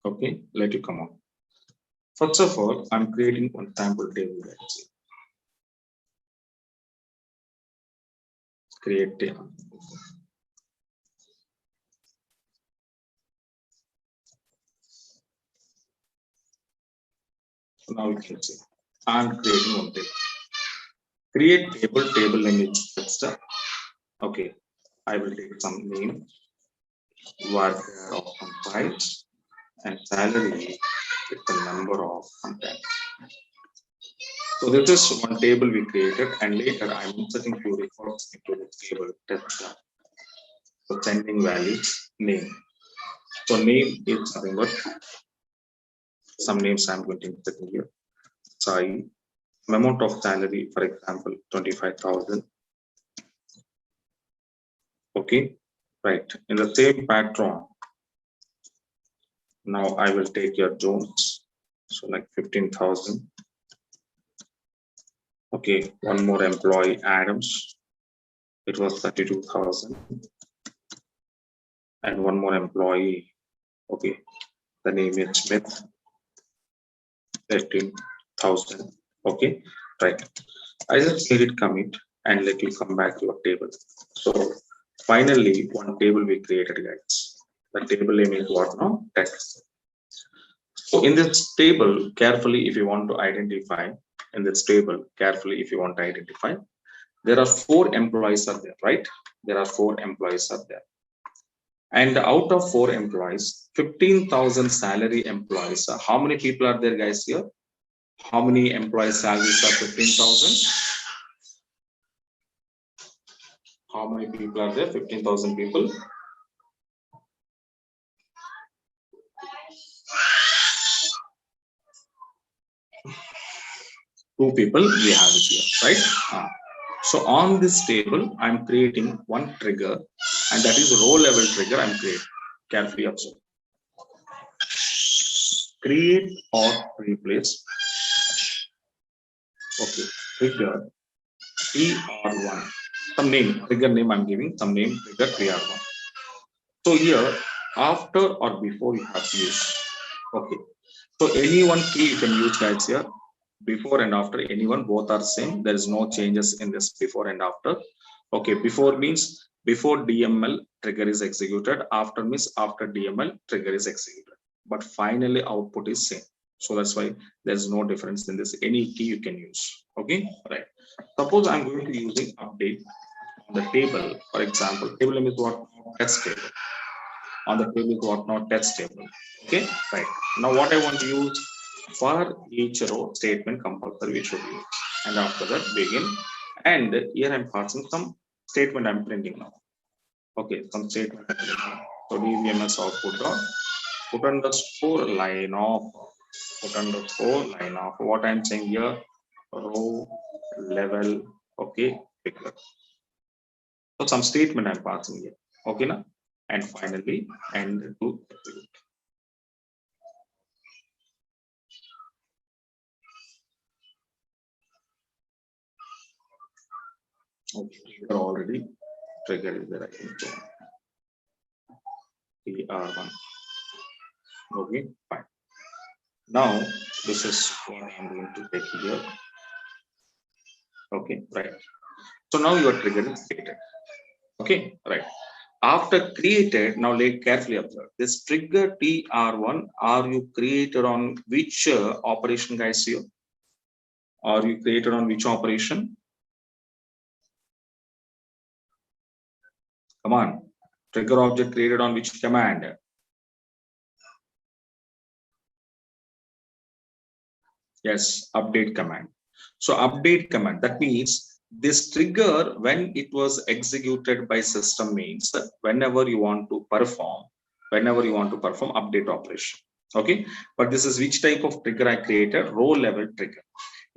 Okay, let you come on. First of all, I'm creating one sample table. Create table. So now you can see I'm creating one table. Create table name is text. Okay, I will take some name, worker of compiled, and salary with the number of content. So this is one table we created, and later I'm inserting few records into this table test. So sending values name. So name is nothing but some names I'm going to insert here. Sai, amount of salary, for example, 25,000. Okay, right. In the same pattern, now I will take your Jones, so like 15,000. Okay, one more employee, Adams, it was 32,000, and one more employee. Okay, the name is Smith, 13,000. Okay, right. I just need it commit and let you come back to your table. So finally, one table we created, guys. The table name is what now? Text. So in this table, carefully, if you want to identify, in this table, carefully, if you want to identify, there are 4 employees are there, right? There are 4 employees are there. And out of 4 employees, 15,000 salary employees. How many people are there, guys, here? How many employees salaries are 15,000? How many people are there? 15,000 people. 2 people we have it here, right? So on this table, I'm creating one trigger, and that is row level trigger I'm creating. Carefully observe. Create or replace. Okay, trigger TR1. Some name, trigger name I'm giving, some name, trigger TR1. So here, after or before you have to use. Okay, so any one key you can use, guys, here. Before and after, anyone, both are same. There is no changes in this before and after. Okay, before means before DML trigger is executed, after means after DML trigger is executed, but finally output is same. So that's why there's no difference in this. Any key you can use. Okay, right. Suppose I'm going to using update on the table. For example, table name is what? Test table. On the table is what? Not test table. Okay, right. Now what I want to use, for each row statement compulsory we should use, and after that begin, and here I'm passing some statement I'm printing now. Okay, some statement I'm printing. So dbms output dot put underscore line of, put underscore line of, what I'm saying here, row level. Okay, figure. So some statement I'm passing here. Okay now, and finally and to execute. Okay, already trigger is there, I think so. TR1. Okay, fine. Now this is what I'm going to take here. Okay, right. So now your trigger is created. Okay, right. After created, now let carefully observe this trigger TR1. Are you created on which operation, guys? Here, are you created on which operation? Come on, trigger object created on which command? Yes, update command. So update command, that means this trigger, when it was executed by system, means whenever you want to perform update operation. Okay, but this is which type of trigger I created? Row level trigger.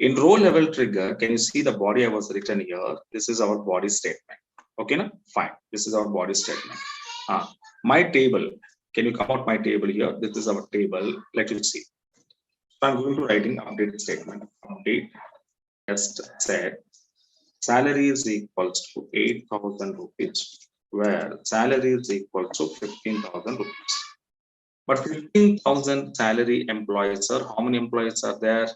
In row level trigger, can you see the body I was written here? This is our body statement. Okay, now fine, this is our body statement. My table, can you come out my table here? This is our table. Let you see. So I'm going to writing update statement. Update test set salary is equals to 8,000 rupees, where salary is equal to 15,000 rupees. But 15,000 salary employees, sir, how many employees are there?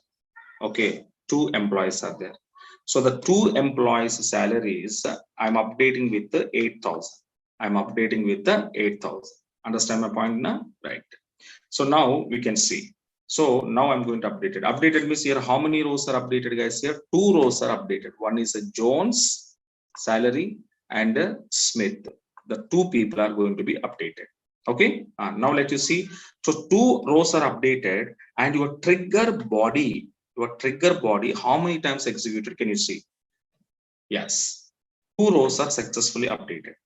Okay, 2 employees are there. So the 2 employees' salaries, I'm updating with the 8,000. I'm updating with the 8,000. Understand my point now? Right. So now we can see. So now I'm going to update it. Updated means here how many rows are updated, guys? Here 2 rows are updated. One is a Jones salary and a Smith. The 2 people are going to be updated. Okay. Now let you see. So 2 rows are updated and your trigger body, how many times executed? Can you see? Yes. 2 rows are successfully updated.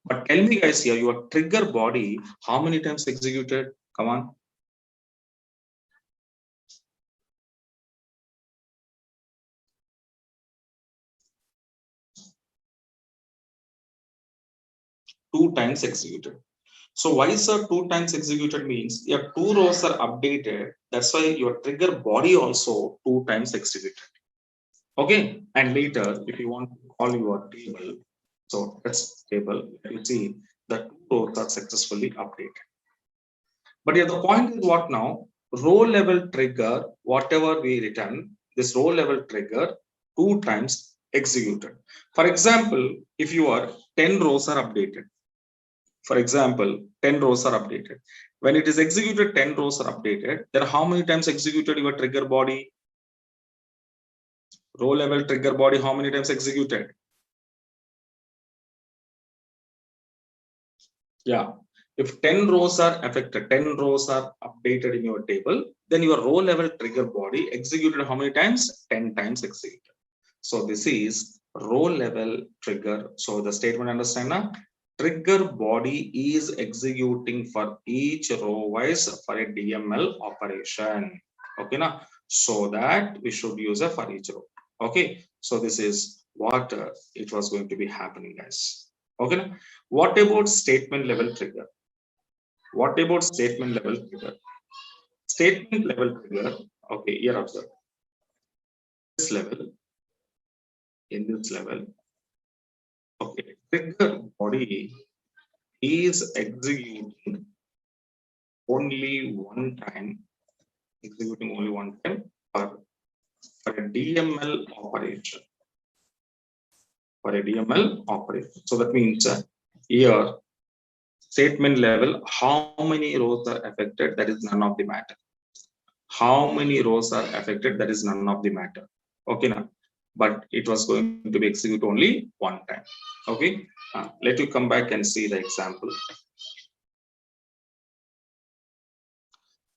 But tell me, guys, here your trigger body, how many times executed? Come on. 2 times executed. So why, sir, 2 times executed means your 2 rows are updated. That's why your trigger body also 2 times executed. Okay. And later, if you want to call your table, so that's table, you see the 2 rows are successfully updated. But here the point is what now? Row level trigger, whatever we return, this row level trigger 2 times executed. For example, if your 10 rows are updated, for example, 10 rows are updated. When it is executed, 10 rows are updated. Then how many times executed your trigger body? Row level trigger body, how many times executed? Yeah. If 10 rows are affected, 10 rows are updated in your table, then your row level trigger body executed how many times? 10 times executed. So this is row level trigger. So the statement, understand now? Trigger body is executing for each row wise for a DML operation. Okay, now so that we should use a for each row. Okay, so this is what it was going to be happening, guys. Okay, now what about statement level trigger? What about statement level trigger? Statement level trigger. Okay, here observe this level. In this level, okay, trigger body is executing only one time, for a DML operation. For a DML operation. So that means here statement level, how many rows are affected? That is none of the matter. How many rows are affected? That is none of the matter. Okay, now, but it was going to be executed only one time. Okay, let you come back and see the example.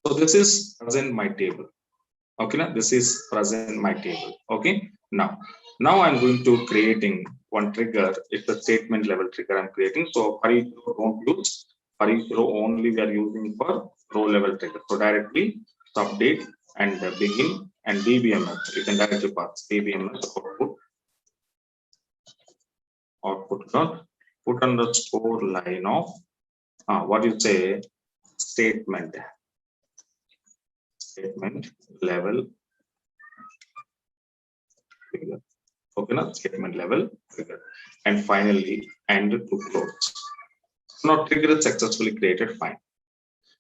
So this is present my table. Okay, now this is present my table. Okay, now I'm going to creating one trigger. It's the statement level trigger I'm creating. So for each row, don't use for each row, only we are using for row level trigger. So directly update and begin and dbms. You can directly pass dbms output not put underscore line of what you say statement level trigger. Okay, now statement level trigger, and finally end to close. Now trigger is successfully created. Fine.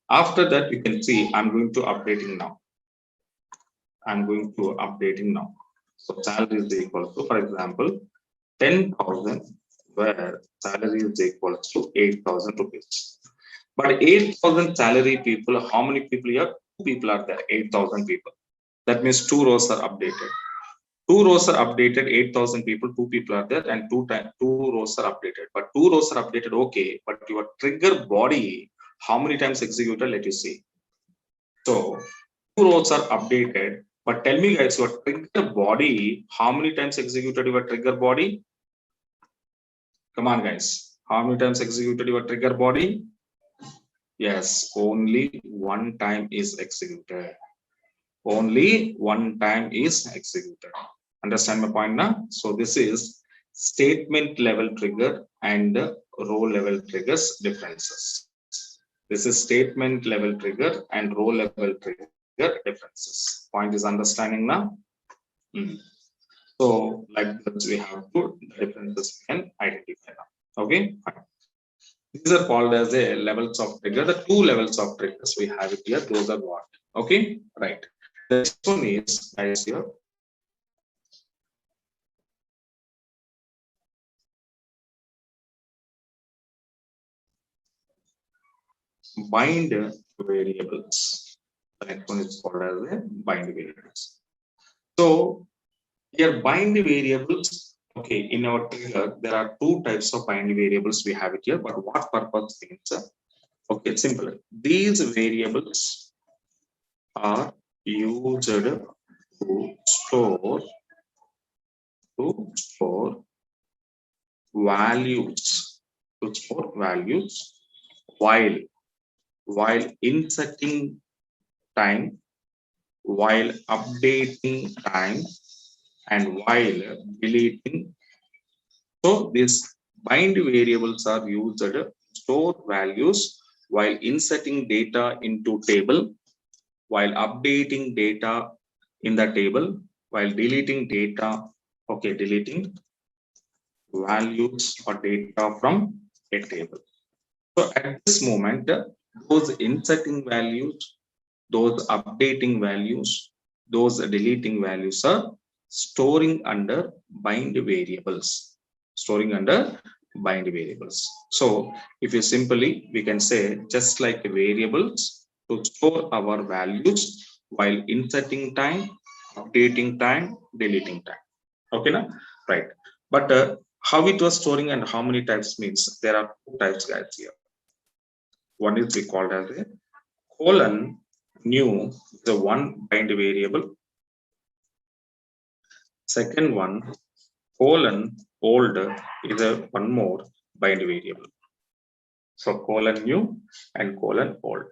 After that, you can see I'm going to updating now. So salary is equal to, for example, 10,000, where salary is equal to 8,000 rupees. But 8,000 salary people, how many people here? 2 people are there. 8,000 people. That means 2 rows are updated. 2 rows are updated, 8,000 people, 2 people are there, and 2 rows are updated. But 2 rows are updated, okay. But your trigger body, how many times executed? Let you see. So 2 rows are updated. But tell me, guys, your trigger body, how many times executed your trigger body? Come on, guys. How many times executed your trigger body? Yes, only one time is executed. Only one time is executed. Understand my point now? So this is statement level trigger and row level triggers differences. This is statement level trigger and row level trigger differences. Point is understanding now? So like this, we have to the differences we can identify now. Okay, fine. These are called as a levels of trigger. The two levels of triggers we have it here. Those are what? Okay, right. The next one is guys here. Bind variables. The next one is called as a bind variables. So here bind variables. Okay, in our trigger there are two types of bind variables we have it here. But what purpose means? Okay, simple. These variables are used to store values while inserting time, while updating time, and while deleting. So these bind variables are used to store values while inserting data into table, while updating data in the table, while deleting data. Okay, deleting values or data from a table. So at this moment, those inserting values, those updating values, those deleting values are storing under bind variables. Storing under bind variables. So if you simply, we can say just like variables to store our values while inserting time, updating time, deleting time. Okay, na? Right. But how it was storing and how many types means there are two types guys here. One is we called as a colon new, the one bind variable. Second one, colon old is a one more bind variable. So colon new and colon old.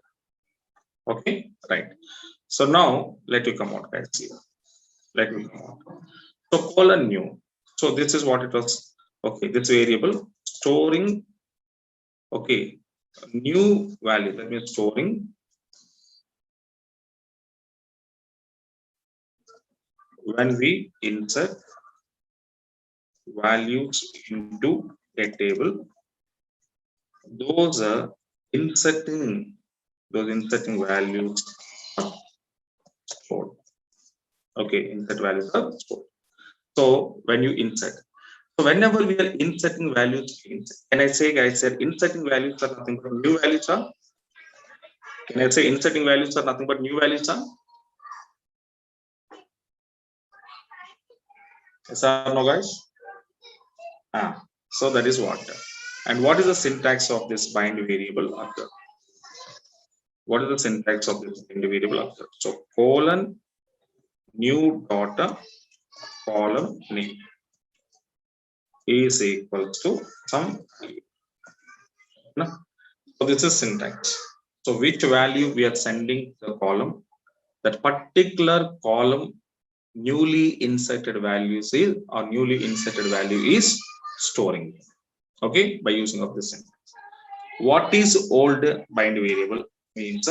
Okay, right. So now let me come out guys here. Let me come out. So colon new. So this is what it was. Okay, this variable storing. Okay, new value. That means storing when we insert values into a table. Those inserting values are stored. Okay, insert values are stored. So when you insert, so whenever we are inserting values, can I say guys that inserting values are nothing but new values are? Can I say inserting values are nothing but new values are? Yes or no guys? So that is what. And what is the syntax of this bind variable occur? What is the syntax of this bind variable occur? So colon new dot column name is equals to some value. No? So this is syntax. So which value we are sending the column? That particular column newly inserted values is or newly inserted value is storing. Okay, by using of this syntax. What is old bind variable means?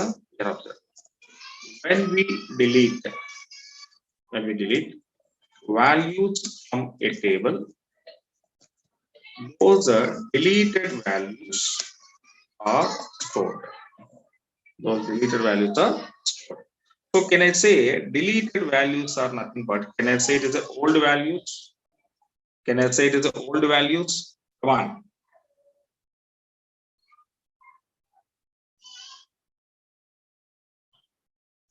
When we delete values from a table, those deleted values are stored. Those deleted values are stored. So can I say deleted values are nothing but, can I say it is the old values? Can I say it is the old values? Come on.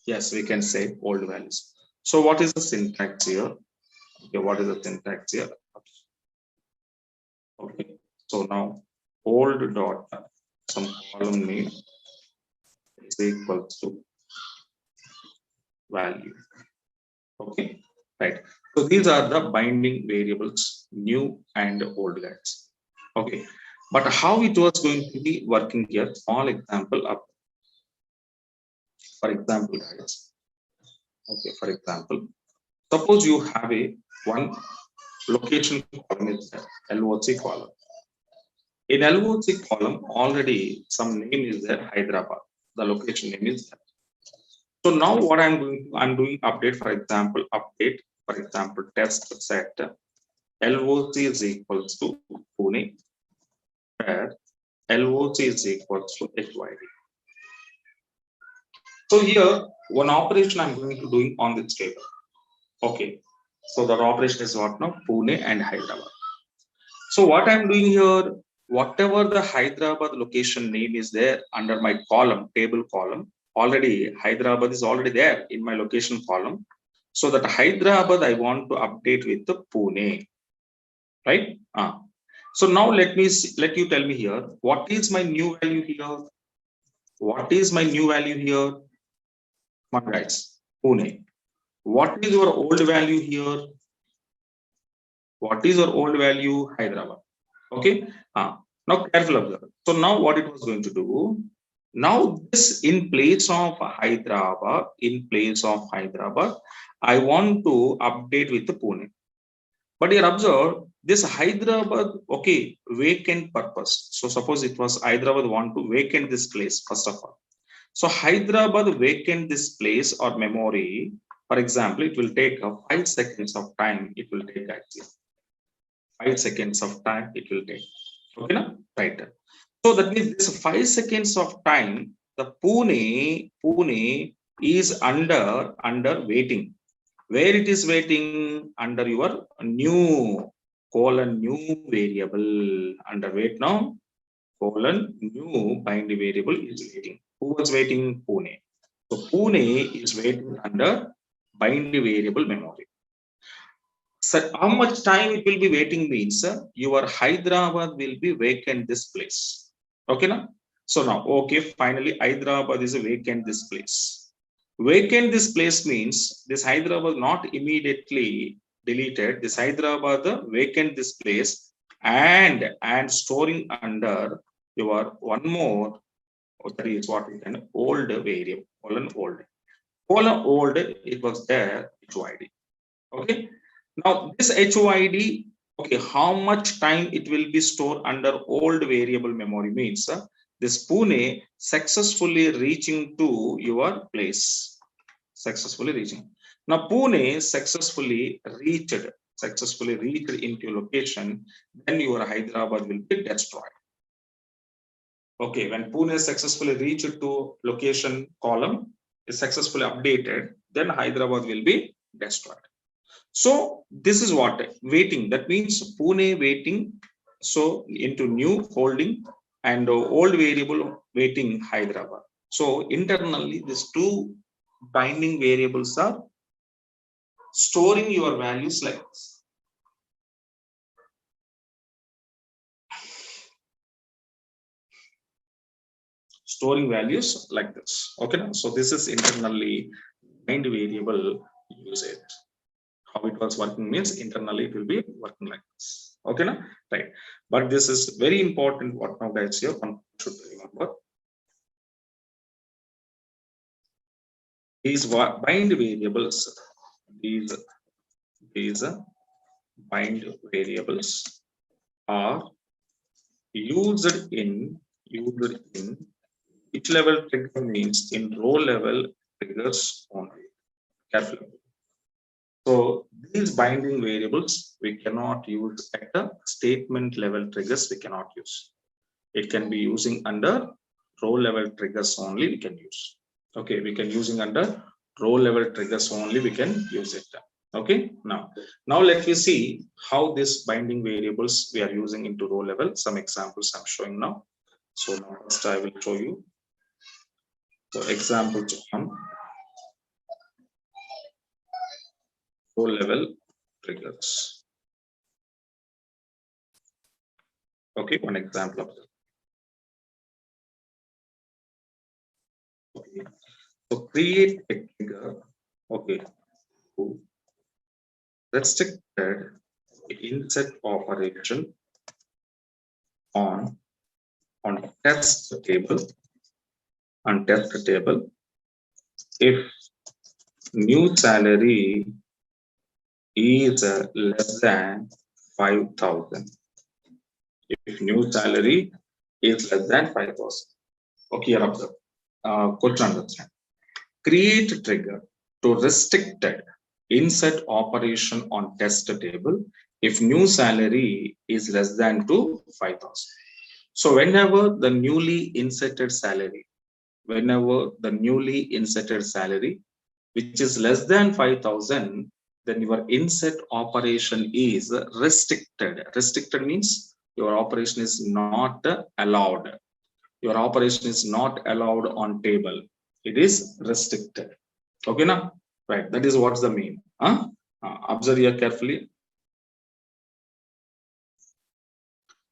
Yes, we can say old values. So what is the syntax here? Okay, what is the syntax here? Okay, so now old dot some column name is equals to value. Okay, right. So these are the binding variables, new and old guys. Okay, but how it was going to be working here? Small example of, for example, guys. Okay, for example, suppose you have a one location column is there, LOC column. In LOC column, already some name is there, Hyderabad. The location name is there. So now what I'm doing update, for example, test set LOC is equals to Pune, where LOC is equals to HYD. So here, one operation I'm going to doing on this table. Okay. So that operation is what now? Pune and Hyderabad. So what I'm doing here, whatever the Hyderabad location name is there under my column, table column, already Hyderabad is already there in my location column. So that Hyderabad I want to update with the Pune, right? So now let you tell me here, what is my new value here? What is my new value here? Come on guys, Pune. What is your old value here? What is your old value? Hyderabad. Okay. Now careful observe. So now what it was going to do? Now this in place of Hyderabad, I want to update with the Pune. But here observe this Hyderabad, okay, vacant purpose. So suppose it was Hyderabad want to vacant this place first of all. So Hyderabad vacant this place or memory. For example, it will take 5 seconds of time. It will take actually 5 seconds of time. It will take. Okay, na? Right. So that means this 5 seconds of time, the Pune is under waiting. Where it is waiting? Under your new new variable. Under wait now, new bind variable is waiting. Who was waiting? Pune. So Pune is waiting under bind variable memory. So how much time it will be waiting means your Hyderabad will be vacant this place. Okay, now? So now, okay, finally Hyderabad is a vacant this place. Vacant this place means this Hyderabad not immediately deleted. This Hyderabad vacant this place and storing under your one more, that is what we can old variable, old, it was there, HYD. Okay. Now this HYD, okay, how much time it will be stored under old variable memory means this Pune successfully reaching to your place. Successfully reaching. Now Pune successfully reached into location, then your Hyderabad will be destroyed. Okay, when Pune successfully reached to location column is successfully updated, then Hyderabad will be destroyed. So this is what waiting. That means Pune waiting. So into new holding and old variable waiting Hyderabad. So internally, these two binding variables are storing your values like this. Storing values like this. Okay. So this is internally bind variable usage. How it was working means internally it will be working like this. Okay, na? Right. But this is very important. What now guys here one should remember. These bind variables, these bind variables are used in which level trigger means in row level triggers only. Carefully. So these binding variables we cannot use at the statement level triggers. We cannot use. It can be using under row level triggers only. We can use. Okay, we can using under row level triggers only. We can use it. Okay. Now let me see how this binding variables we are using into row level. Some examples I'm showing now. So now first I will show you. So example 1. Row level triggers. Okay, one example of that. Okay. So create a trigger. Okay. Restricted insert operation on test table if new salary is less than 5,000. If new salary is less than 5,000. Okay, here observe. Question understand. Create trigger to restricted insert operation on test table if new salary is less than to 5,000. So whenever the newly inserted salary, which is less than 5,000, then your insert operation is restricted. Restricted means your operation is not allowed. Your operation is not allowed on table. It is restricted. Okay now, right? That is what's the mean. Observe here carefully.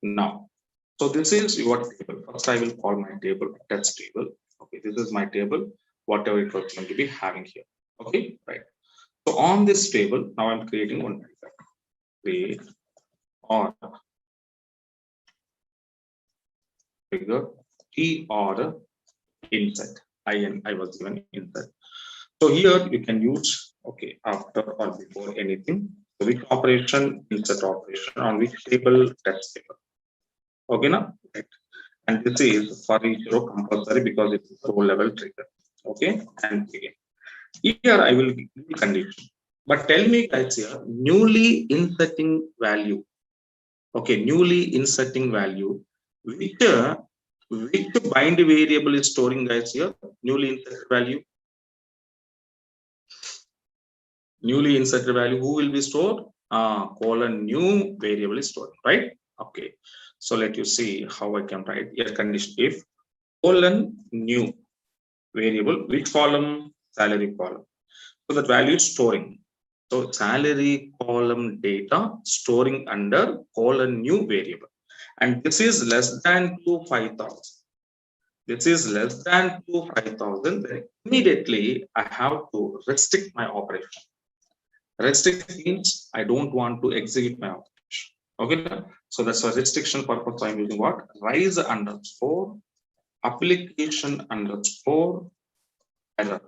Now, so this is your table. First, I will call my table text table. Okay, this is my table. Whatever it was going to be having here. Okay, right. So on this table, now I'm creating one method. Create or trigger T or insert. I was given insert. So here you can use okay after or before anything. So which operation, insert operation on which table, text table. Okay now, right. And this is for each row compulsory because it's a row level trigger. Okay, and again here I will give condition. But tell me guys here, newly inserting value. Okay, newly inserting value. Which bind variable is storing guys here? Newly inserted value. Newly inserted value, who will be stored? Colon new variable is stored, right? Okay. So let you see how I can write here condition if colon new variable, which column? Salary column. So that value is storing. So salary column data storing under colon new variable. And this is less than to 5,000. This is less than to 5,000. Then immediately I have to restrict my operation. Restrict means I don't want to execute my operation. Okay. So that's a restriction purpose. I'm using what? Rise underscore application underscore error.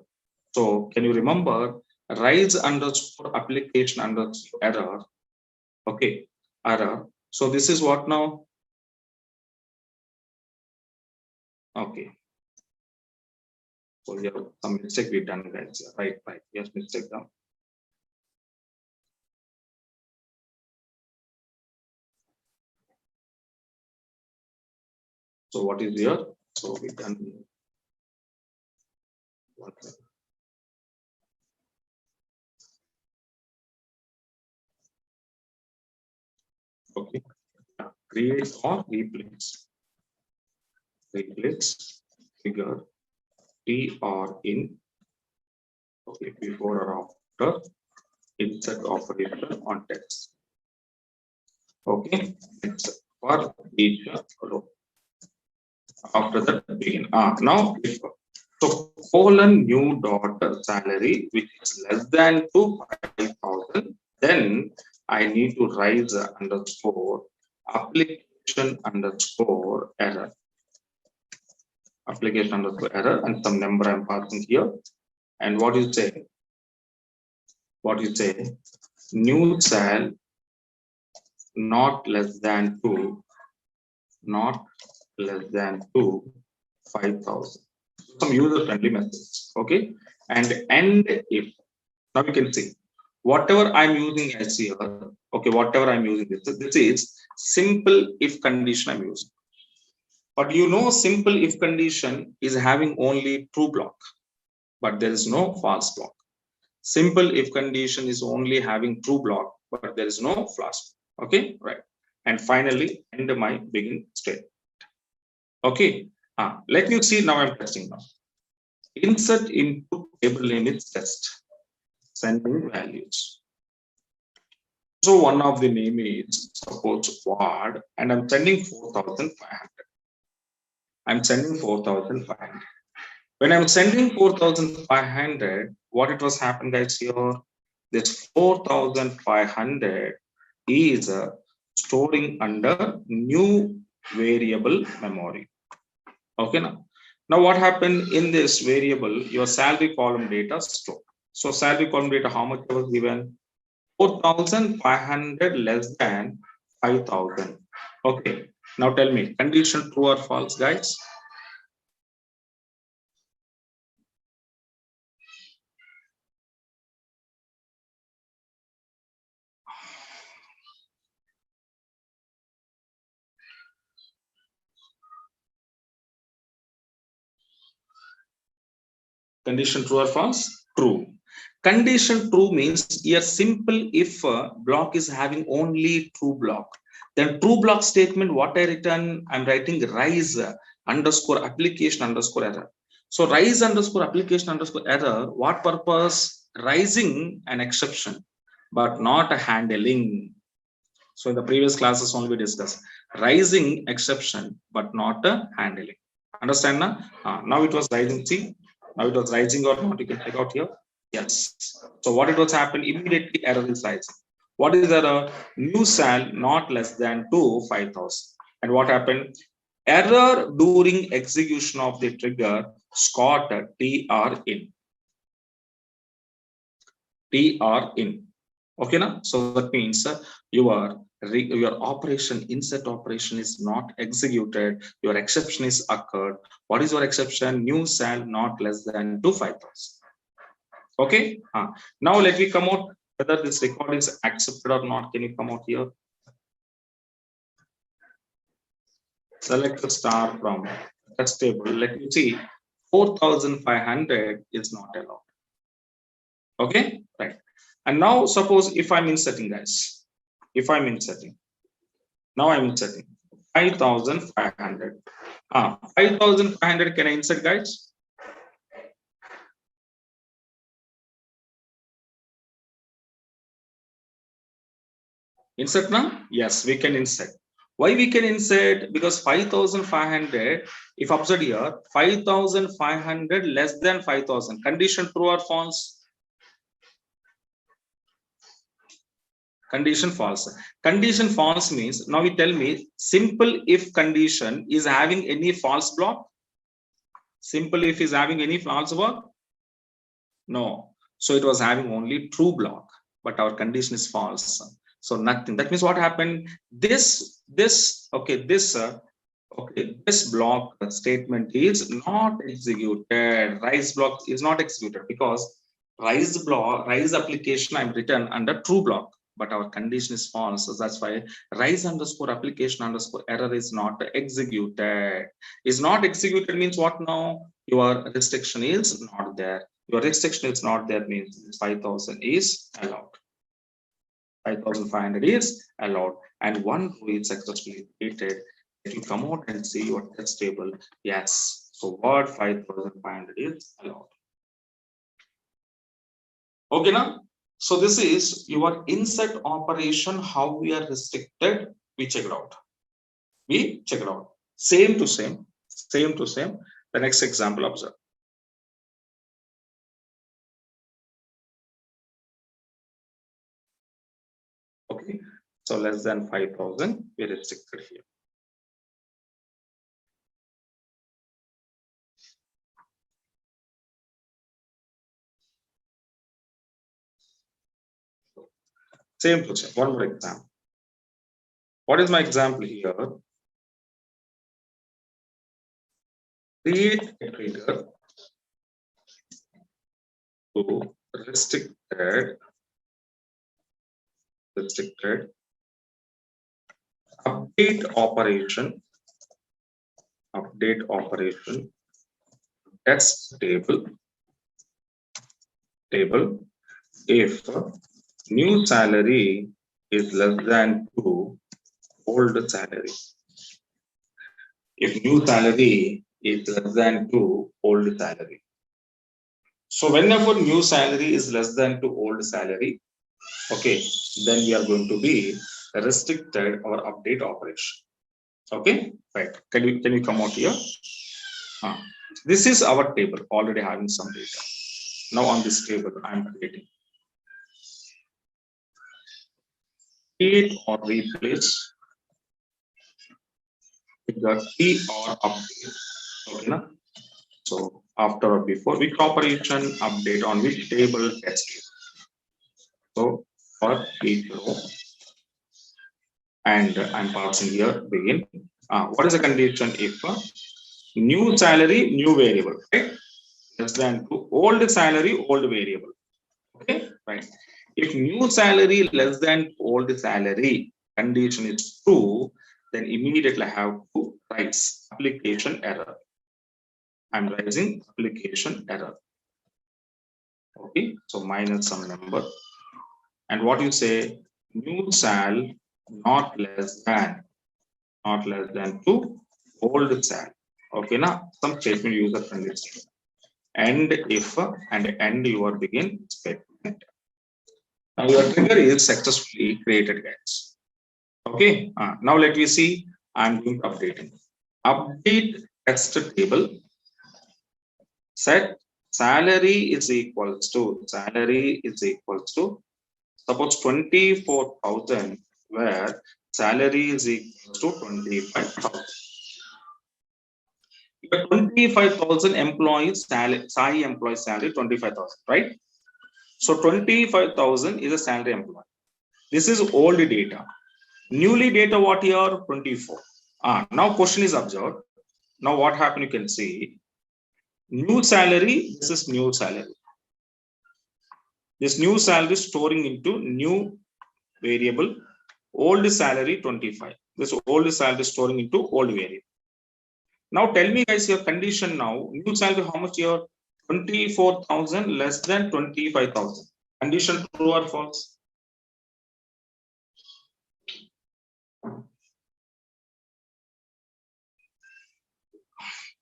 So can you remember rise underscore application underscore error? Okay, error. So this is what now? Okay. So here some mistake we done guys. Right. Yes, mistake down. So what is here? So we done here. Okay. Create or replace. Replace figure T or in. Okay, before or after insert operation on text. Okay, it's for each row. After that begin. Now if so colon new dot salary which is less than to 5,000, then I need to rise underscore application underscore error. Application underscore error and some number I'm passing here. And what you say? What you say? New sal not less than to, not less than to 5,000. Some user friendly methods. Okay, and end if. Now you can see whatever I'm using as here. Okay, whatever I'm using this is simple if condition I'm using. But you know, simple if condition is having only true block, but there is no false block. Simple if condition is only having true block, but there is no false. Okay, right. And finally end my begin state. Okay, let you see now I'm testing now. Insert input table name is test. Sending values. So one of the name is suppose word and I'm sending 4,500. I'm sending 4,500. When I'm sending 4,500, what it was happened guys here? This 4,500 is storing under new variable memory. Okay now. Now what happened in this variable? Your salary column data stored. So salary column data, how much was given? 4,500 less than 5,000. Okay. Now tell me, condition true or false, guys? Condition true or false? True. Condition true means here simple if block is having only true block. Then true block statement, what I written? I'm writing rise underscore application underscore error. So rise underscore application underscore error, what purpose? Rising an exception, but not a handling. So in the previous classes only we discussed rising exception, but not a handling. Understand now? Now it was rising. See, now it was rising or not. You can take out here. Yes. So what it was happened immediately error is rising. What is error? New sal not less than to 5,000. And what happened? Error during execution of the trigger Scott TR in. TR in. Okay, now so that means your operation insert operation is not executed. Your exception is occurred. What is your exception? New sal not less than to 5,000. Okay. Now let me come out whether this record is accepted or not. Can you come out here? Select the star from test table. Let me see. 4,500 is not allowed. Okay, right. And now suppose if I'm inserting, guys, if I'm inserting, now I'm inserting 5,500. 5,500 can I insert, guys? Insert now? Yes, we can insert. Why we can insert? Because 5,500, if observe here, 5,500 less than 5,000. Condition true or false? Condition false. Condition false means, now you tell me, simple if condition is having any false block? Simple if is having any false block? No. So it was having only true block, but our condition is false. So nothing. That means what happened? This block statement is not executed. Rise block is not executed because rise application I'm written under true block, but our condition is false. So that's why rise underscore application underscore error is not executed. Is not executed means what now? Your restriction is not there. Your restriction is not there means 5,000 is allowed. 5,500 is allowed, and one row is successfully created. If you come out and see your test table, yes. So what 5,500 is allowed. Okay, now. So this is your insert operation. How we are restricted? We check it out. We check it out. Same to same. Same to same. The next example, observe. Okay, so less than 5,000 we restricted here. Same to same. One more example. What is my example here? Create a trigger to restricted update operation test table if new salary is less than to old salary. If new salary is less than to old salary. So whenever new salary is less than to old salary, okay, then we are going to be restricted our update operation. Okay, right. Can you come out here? This is our table already having some data. Now on this table, I'm creating create or replace the key or update. Okay, na? So after or before which operation update on which table test. So for each row, and I'm passing here begin. What is the condition if new salary, new variable, right? Less than to old salary, old variable. Okay, right. If new salary less than old salary condition is true, then immediately I have to rise application error. I'm raising application error. Okay, so minus some number. And what you say, new sal not less than to old sal. Okay, now some statement user friendly statement. And if and end your begin statement. Now your trigger is successfully created, guys. Okay, now let me see. I'm going to updating. Update text table. Set salary is equals to suppose 24,000, where salary is equals to 25,000. 25,000 employees salary, Sai employee salary 25,000, right? So 25,000 is a salary employee. This is old data. Newly data what year? 24. Now question is observed. Now what happened? You can see new salary. This is new salary. This new salary storing into new variable. Old salary 25. This old salary storing into old variable. Now tell me, guys, your condition now. New salary how much here? 24,000 less than 25,000. Condition true or false?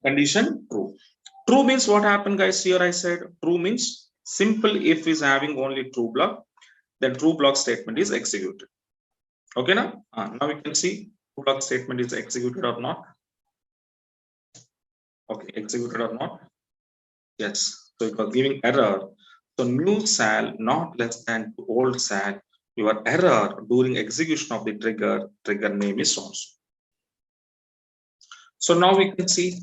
Condition true. True means what happened, guys? Here I said true means simple if is having only true block, then true block statement is executed. Okay, now now we can see true block statement is executed or not. Okay, executed or not? Yes. So it was giving error. So new sal not less than to old sal. Your error during execution of the trigger name is also. So now we can see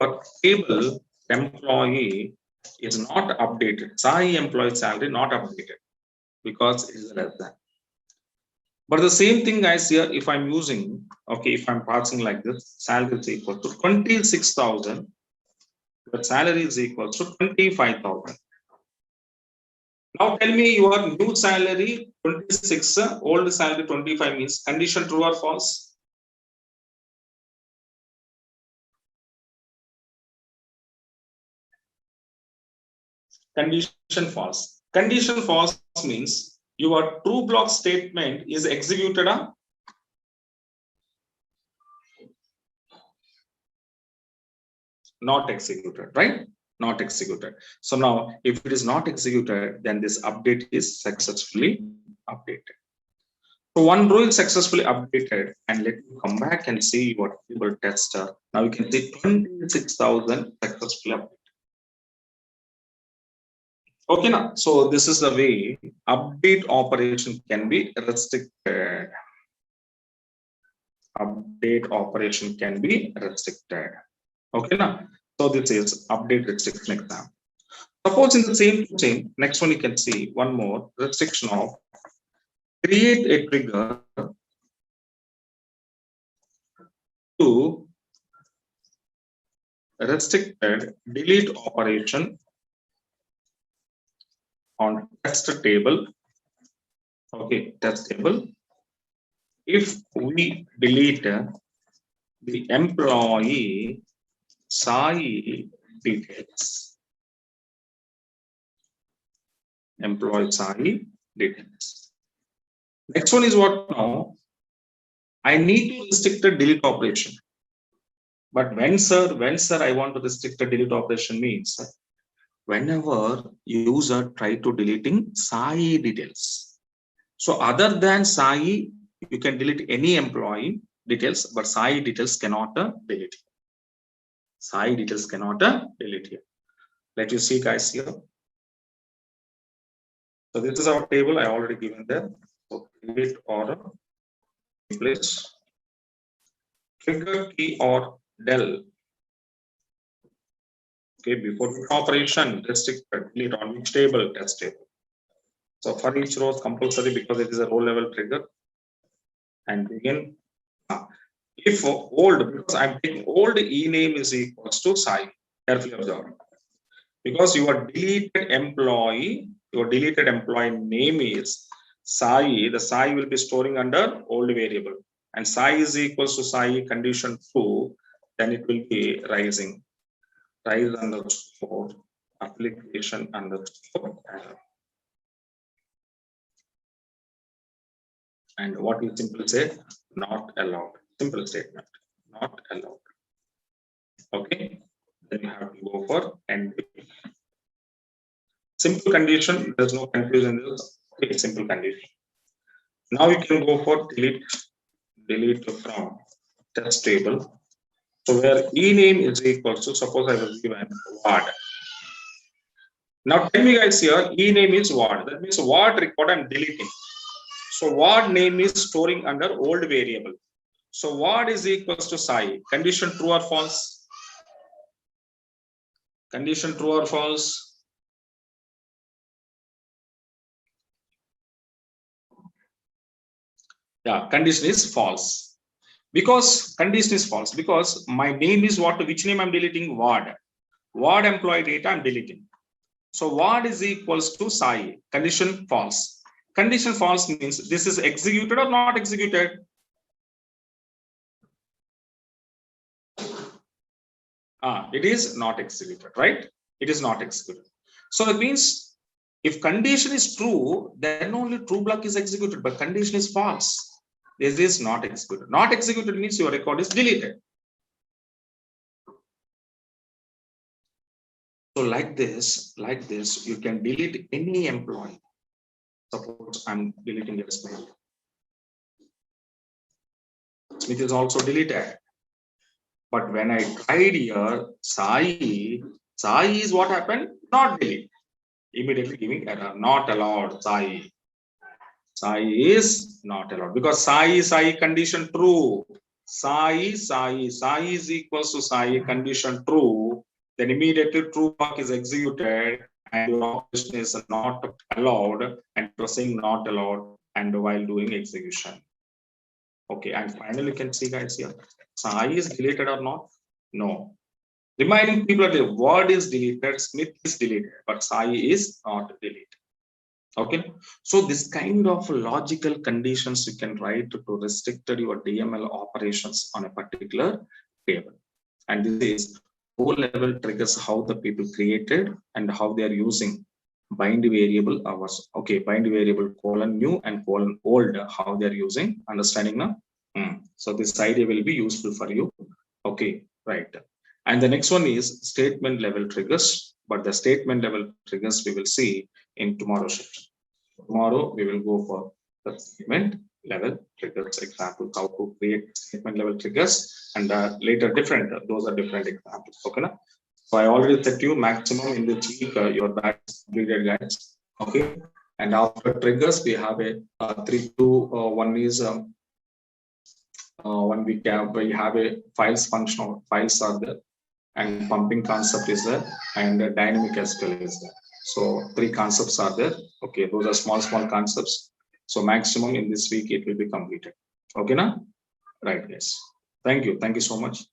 a table employee is not updated. Sai employee salary not updated because it is less than. But the same thing, guys, here, if I'm using, okay, if I'm passing like this, salary is equal to 26,000, but salary is equal to 25,000. Now tell me your new salary 26, old salary 25 means condition true or false? Condition false. Condition false means your true block statement is executed on not executed, right? Not executed. So now if it is not executed, then this update is successfully updated. So one row is successfully updated, and let me come back and see what table tester. Now you can see 26,000 successfully updated. Okay, now so this is the way update operation can be restricted. Update operation can be restricted. Okay, now so this is update restriction example. Suppose in the same next one you can see one more restriction of create a trigger to restricted delete operation on test table. Okay, test table. If we delete the employee Sai details. Employee Sai details. Next one is what now? I need to restrict the delete operation. But when sir, I want to restrict the delete operation means whenever user try to deleting Sai details. So other than Sai, you can delete any employee details, but Sai details cannot delete. Sai details cannot delete here. Let you see, guys, here. So this is our table I already given there. So create or replace trigger key or del. Okay, before the operation, restrict delete on which table? Test table. So for each row is compulsory because it is a row level trigger. And begin. If old, because I'm taking old e name is equals to Sai. Carefully observe. Because your deleted employee name is Sai, the Sai will be storing under old variable. And Sai is equals to Sai condition true, then it will be rising. Rise underscore application underscore error. And what we simply say, not allowed. Simple statement, not allowed. Okay, then you have to go for end. Simple condition, there's no confusion in this. Okay, simple condition. Now you can go for delete from test table. So where ename is equal to, suppose I was given word. Now tell me guys here, ename is word. That means word record I'm deleting. So word name is storing under old variable. So word is equals to Sai. Condition true or false? Condition true or false? Yeah, condition is false. Because condition is false. Because my name is what? Which name I'm deleting? Word. Word employee data I'm deleting. So word is equals to Sai. Condition false. Condition false means this is executed or not executed. It is not executed, right? It is not executed. So that means if condition is true, then only true block is executed, but condition is false. This is not executed. Not executed means your record is deleted. So like this, you can delete any employee. Suppose I'm deleting a Smith. Smith is also deleted. But when I tried here, Sai is what happened? Not delete. Immediately giving error. Not allowed. Sai is not allowed because Sai condition true. Sai is equals to Sai condition true. Then immediately true block is executed and your operation is not allowed and pressing not allowed and while doing execution. Okay, and finally you can see guys here, Sai is deleted or not? No. Remaining people are the word is deleted, Smith is deleted, but Sai is not deleted. Okay, so this kind of logical conditions you can write to restrict your DML operations on a particular table. And this is low-level triggers, how the people created and how they are using bind variable hours. Okay, bind variable colon new and colon old, how they are using, understanding now? So this idea will be useful for you. Okay, right. And the next one is statement level triggers, but the statement level triggers we will see in tomorrow's session. Tomorrow we will go for the statement level triggers example, how to create statement level triggers, and later different, those are different examples. Okay, na? So I already set you maximum in this week your batch completed guys. Okay, and after triggers we have a 3 to 1 is 1 week we have a files functional files are there, and pumping concept is there, and dynamic SQL is there. So 3 concepts are there. Okay, those are small concepts. So maximum in this week it will be completed. Okay, now? Right, guys. Thank you so much.